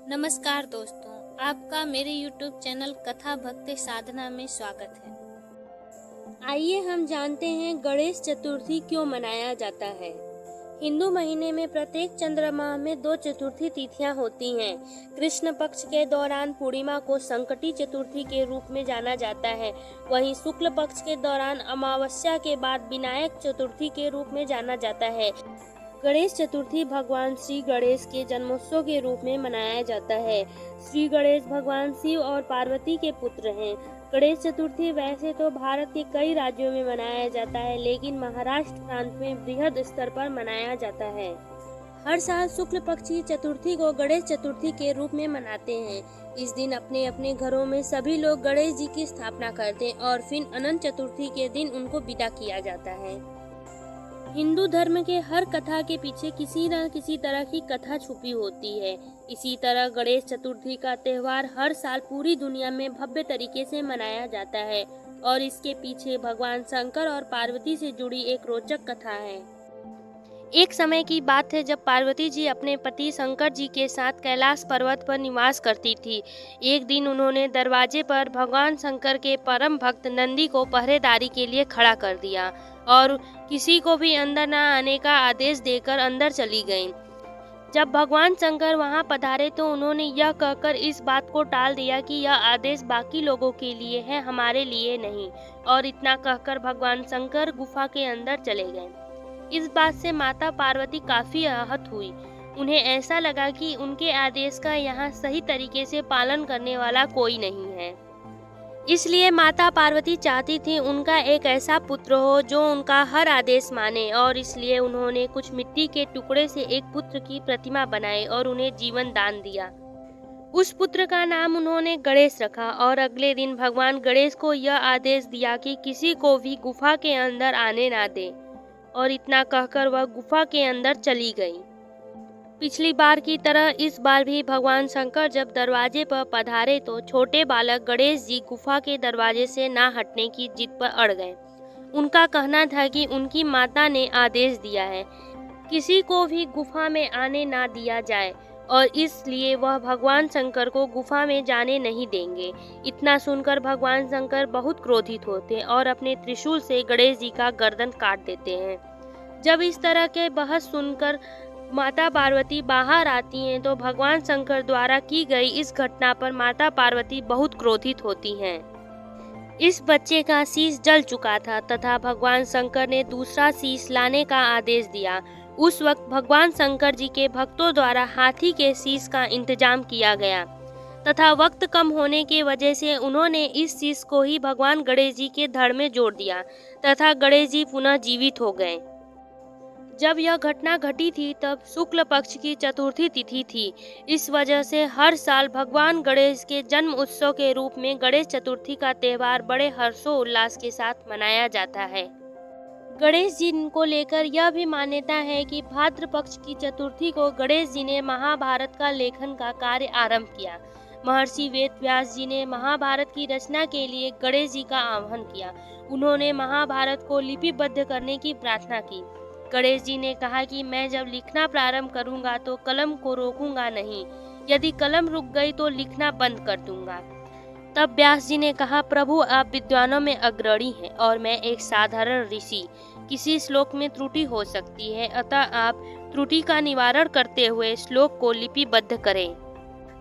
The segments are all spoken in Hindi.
नमस्कार दोस्तों, आपका मेरे YouTube चैनल कथा भक्ति साधना में स्वागत है। आइए हम जानते हैं गणेश चतुर्थी क्यों मनाया जाता है। हिंदू महीने में प्रत्येक चंद्रमा में 2 चतुर्थी तिथियां होती हैं। कृष्ण पक्ष के दौरान पूर्णिमा को संकटी चतुर्थी के रूप में जाना जाता है, वहीं शुक्ल पक्ष के दौरान अमावस्या के बाद विनायक चतुर्थी के रूप में जाना जाता है। गणेश चतुर्थी भगवान श्री गणेश के जन्मोत्सव के रूप में मनाया जाता है। श्री गणेश भगवान शिव और पार्वती के पुत्र हैं। गणेश चतुर्थी वैसे तो भारत के कई राज्यों में मनाया जाता है, लेकिन महाराष्ट्र प्रांत में बृहद स्तर पर मनाया जाता है। हर साल शुक्ल पक्ष की चतुर्थी को गणेश चतुर्थी के रूप में मनाते हैं। इस दिन अपने अपने घरों में सभी लोग गणेश जी की स्थापना करते हैं और फिर अनंत चतुर्थी के दिन उनको विदा किया जाता है। हिंदू धर्म के हर कथा के पीछे किसी न किसी तरह की कथा छुपी होती है। इसी तरह गणेश चतुर्थी का त्यौहार हर साल पूरी दुनिया में भव्य तरीके से मनाया जाता है और इसके पीछे भगवान शंकर और पार्वती से जुड़ी एक रोचक कथा है। एक समय की बात है जब पार्वती जी अपने पति शंकर जी के साथ कैलाश पर्वत पर निवास करती थी। एक दिन उन्होंने दरवाजे पर भगवान शंकर के परम भक्त नंदी को पहरेदारी के लिए खड़ा कर दिया और किसी को भी अंदर न आने का आदेश देकर अंदर चली गईं। जब भगवान शंकर वहां पधारे तो उन्होंने यह कहकर इस बात को टाल दिया कि यह आदेश बाकी लोगों के लिए है, हमारे लिए नहीं, और इतना कहकर भगवान शंकर गुफा के अंदर चले गए। इस बात से माता पार्वती काफी आहत हुई। उन्हें ऐसा लगा कि उनके आदेश का यहाँ सही तरीके से पालन करने वाला कोई नहीं है। इसलिए माता पार्वती चाहती थी उनका एक ऐसा पुत्र हो जो उनका हर आदेश माने, और इसलिए उन्होंने कुछ मिट्टी के टुकड़े से एक पुत्र की प्रतिमा बनाई और उन्हें जीवन दान दिया। उस पुत्र का नाम उन्होंने गणेश रखा और अगले दिन भगवान गणेश को यह आदेश दिया कि किसी को भी गुफा के अंदर आने ना दे, और इतना कहकर वह गुफा के अंदर चली गई। पिछली बार की तरह इस बार भी भगवान शंकर जब दरवाजे पर पधारे तो छोटे बालक गणेश जी गुफा के दरवाजे से ना हटने की जिद पर अड़ गए। उनका कहना था कि उनकी माता ने आदेश दिया है किसी को भी गुफा में आने ना दिया जाए, और इसलिए वह भगवान शंकर को गुफा में जाने नहीं देंगे। इतना सुनकर भगवान शंकर बहुत क्रोधित होते और अपने त्रिशूल से गणेश जी का गर्दन काट देते हैं। जब इस तरह के बहस सुनकर माता पार्वती बाहर आती हैं तो भगवान शंकर द्वारा की गई इस घटना पर माता पार्वती बहुत क्रोधित होती हैं। इस बच्चे का शीश जल चुका था तथा भगवान शंकर ने दूसरा शीश लाने का आदेश दिया। उस वक्त भगवान शंकर जी के भक्तों द्वारा हाथी के शीश का इंतजाम किया गया तथा वक्त कम होने की वजह से उन्होंने इस शीश को ही भगवान गणेश जी के धड़ में जोड़ दिया तथा गणेश जी पुनः जीवित हो गए। जब यह घटना घटी थी तब शुक्ल पक्ष की चतुर्थी तिथि थी। इस वजह से हर साल भगवान गणेश के जन्म उत्सव के रूप में गणेश चतुर्थी का त्यौहार बड़े हर्षोल्लास के साथ मनाया जाता है। गणेश जी को लेकर यह भी मान्यता है कि भाद्र पक्ष की चतुर्थी को गणेश जी ने महाभारत का लेखन का कार्य आरंभ किया। महर्षि वेद व्यास जी ने महाभारत की रचना के लिए गणेश जी का आह्वान किया। उन्होंने महाभारत को लिपिबद्ध करने की प्रार्थना की। गणेश जी ने कहा कि मैं जब लिखना प्रारंभ करूंगा तो कलम को रोकूंगा नहीं, यदि कलम रुक गई तो लिखना बंद कर दूंगा। तब व्यास जी ने कहा, प्रभु आप विद्वानों में अग्रणी हैं और मैं एक साधारण ऋषि, किसी श्लोक में त्रुटि हो सकती है, अतः आप त्रुटि का निवारण करते हुए श्लोक को लिपिबद्ध करें।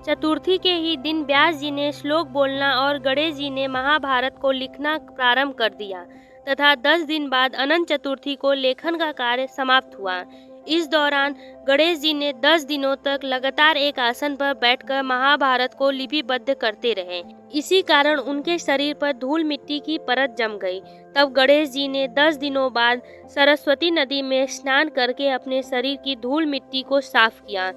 चतुर्थी के ही दिन व्यास जी ने श्लोक बोलना और गणेश जी ने महाभारत को लिखना प्रारंभ कर दिया तथा 10 दिन बाद अनंत चतुर्थी को लेखन का कार्य समाप्त हुआ। इस दौरान गणेश जी ने 10 दिनों तक लगातार एक आसन पर बैठकर महाभारत को लिपिबद्ध करते रहे। इसी कारण उनके शरीर पर धूल मिट्टी की परत जम गई। तब गणेश जी ने 10 दिनों बाद सरस्वती नदी में स्नान करके अपने शरीर की धूल मिट्टी को साफ किया।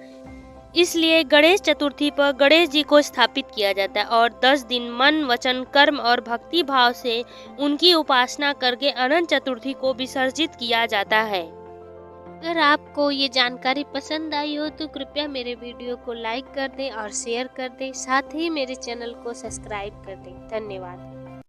इसलिए गणेश चतुर्थी पर गणेश जी को स्थापित किया जाता है और 10 दिन मन वचन कर्म और भक्ति भाव से उनकी उपासना करके अनंत चतुर्थी को विसर्जित किया जाता है। अगर आपको ये जानकारी पसंद आई हो तो कृपया मेरे वीडियो को लाइक कर दें और शेयर कर दें, साथ ही मेरे चैनल को सब्सक्राइब कर दें। धन्यवाद।